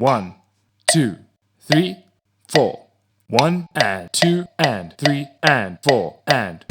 1, 2, 3, 4. 1 and 2 and 3 and 4 and.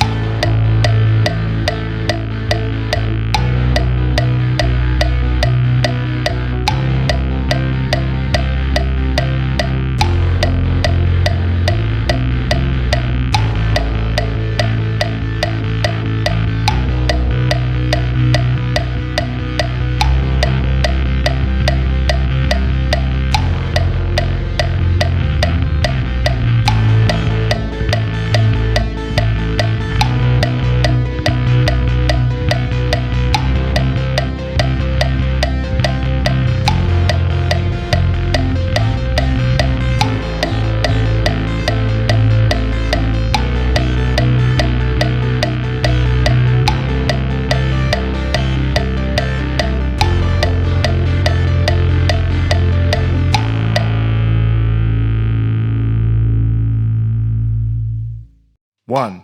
One,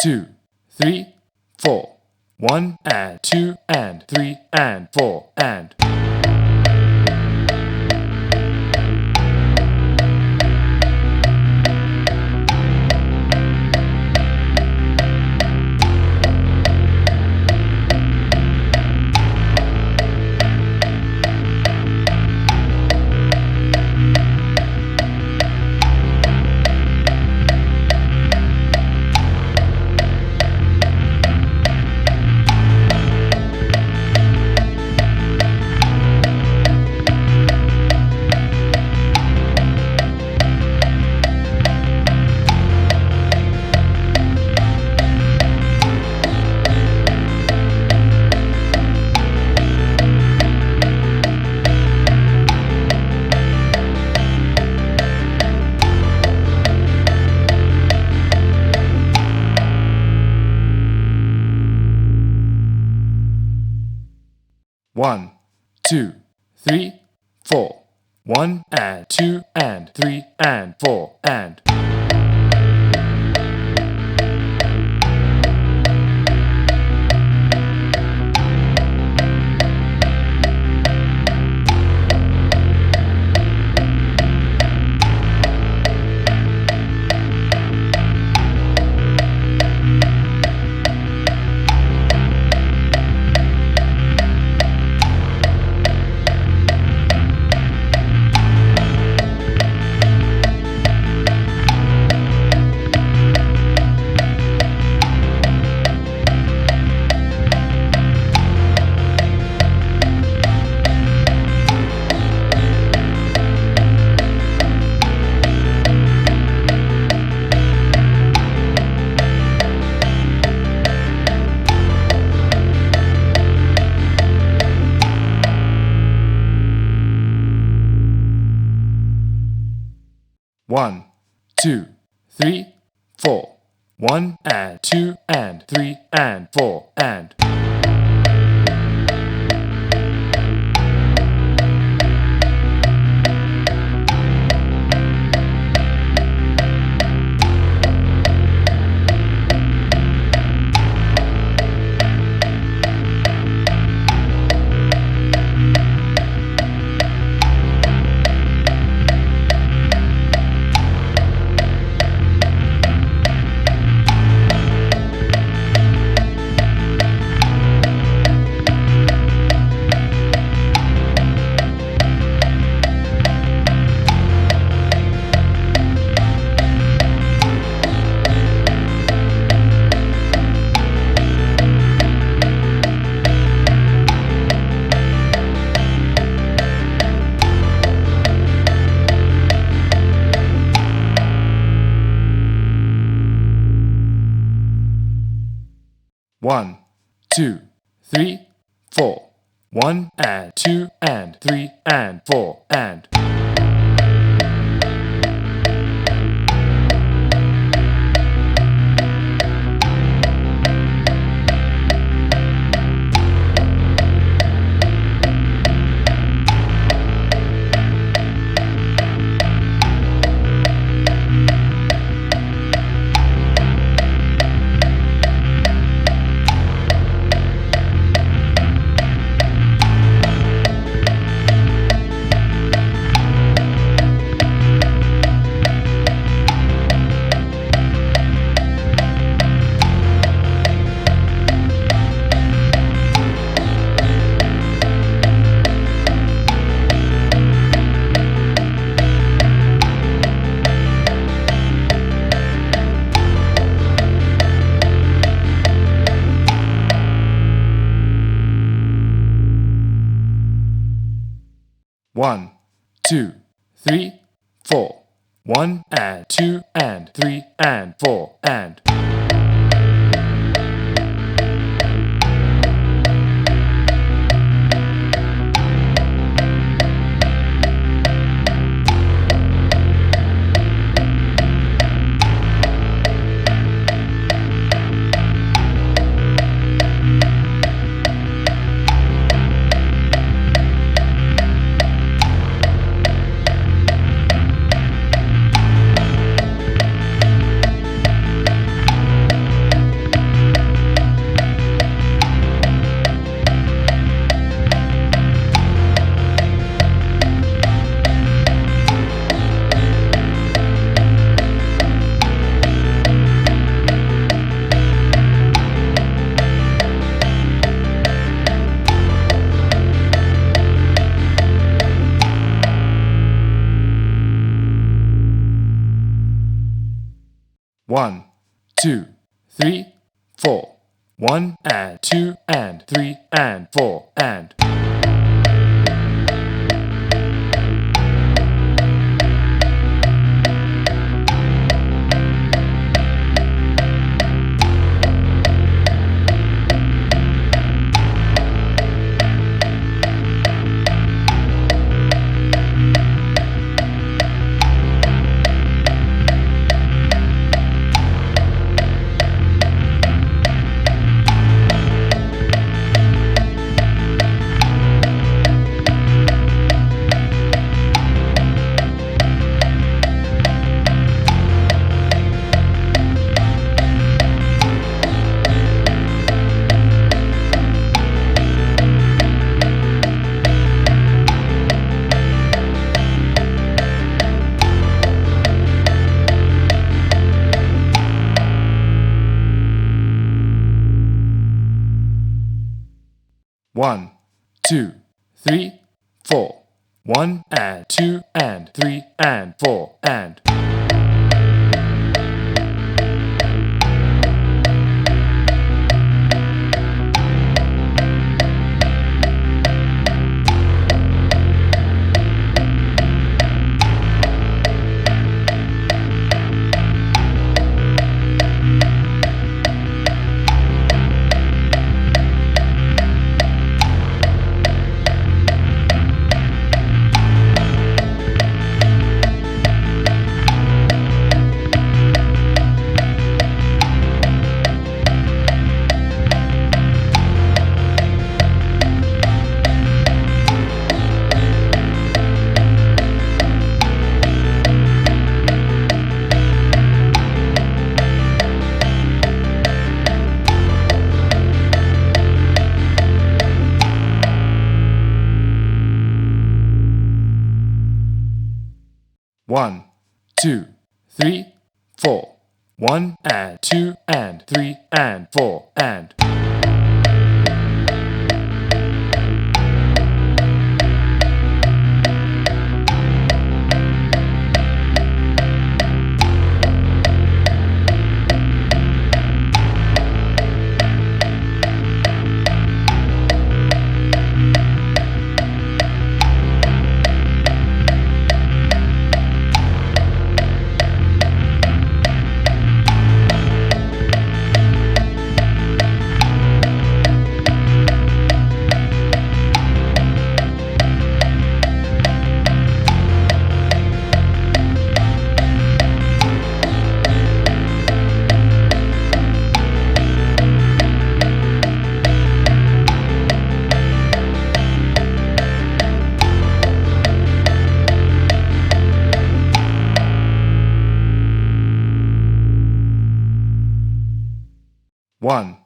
2, 3, 4. 1 and 2 and 3 and 4 and. 1, 2, 3, 4. 1 and 2 and 3 and 4 and. 1, 2, 3, 4. 1 and 2 and 3 and 4 and. 1, 2, 3, 4. 1 and 2 and 3 and 4 and. 1, 1, 2, 3, 4. 1 and 2 and 3 and 4 and. One, 2, 3, 4. 1 and 2 and 3 and 4 and. 1, 2, 3, 4. 1 and 2 and 3 and 4 and. 1, 2, 3, 4. 1 and 2 and 3 and 4 and. 1,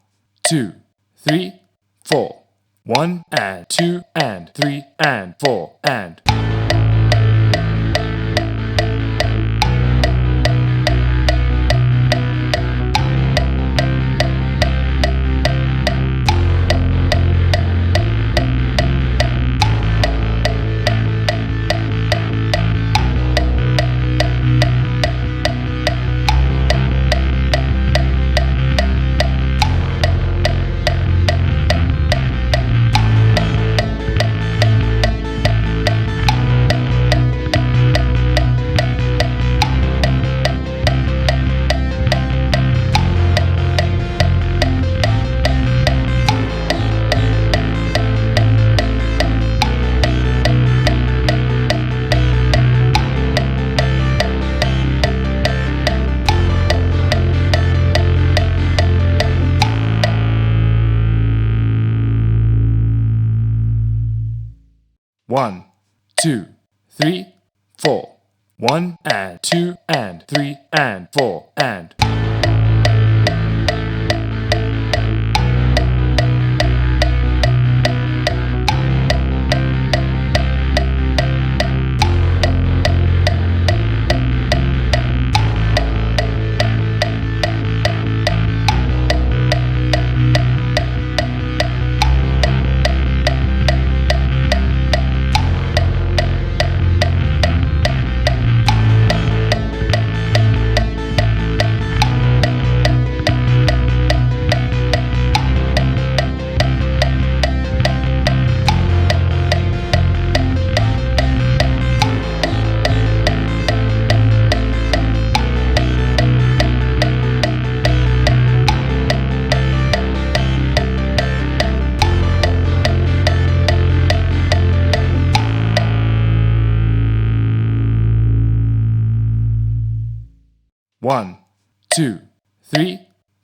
2, 3, 4. 1 and 2 and 3 and 4 and. 1, 1, 2, 3, 4. 1 and 2 and 3 and 4 and. One, 2, 3,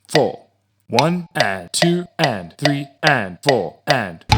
4. 1 and 2 and 3 and 4 and.